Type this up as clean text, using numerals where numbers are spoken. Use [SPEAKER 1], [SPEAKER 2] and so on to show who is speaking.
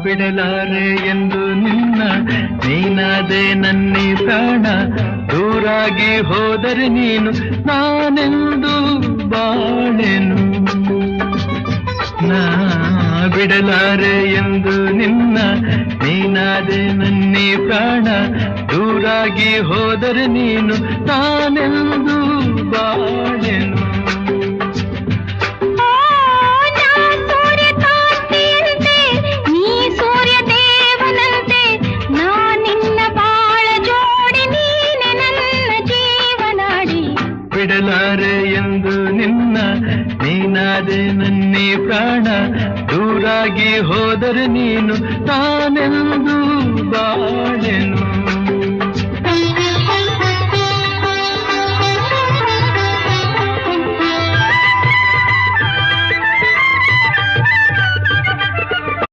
[SPEAKER 1] ಬಿಡಲಾರೆ ಎಂದು ನಿನ್ನ ನೀನಾದೆ ನನ್ನಿ ಪ್ರಾಣ ದೂರಾಗಿ ಹೋದರೆ ನೀನು ನಾನೆಂದು ಬಾಳೆನು ನಾ ಬಿಡಲಾರೆ ಎಂದು ನಿನ್ನ ನೀನಾದೆ ನನ್ನಿ ಪ್ರಾಣ ದೂರಾಗಿ ಹೋದರೆ ನೀನು ನಾನೆಂದು ಬಾಳೆನು ಬಿಡಲಾರೆ ಎಂದು ನಿನ್ನ ನೀನಾದೆ ನನ್ನಿ ಪ್ರಾಣ ದೂರಾಗಿ ಹೋದರೆ ನೀನು ನಾನೆಂದು ಬಾಳೆನು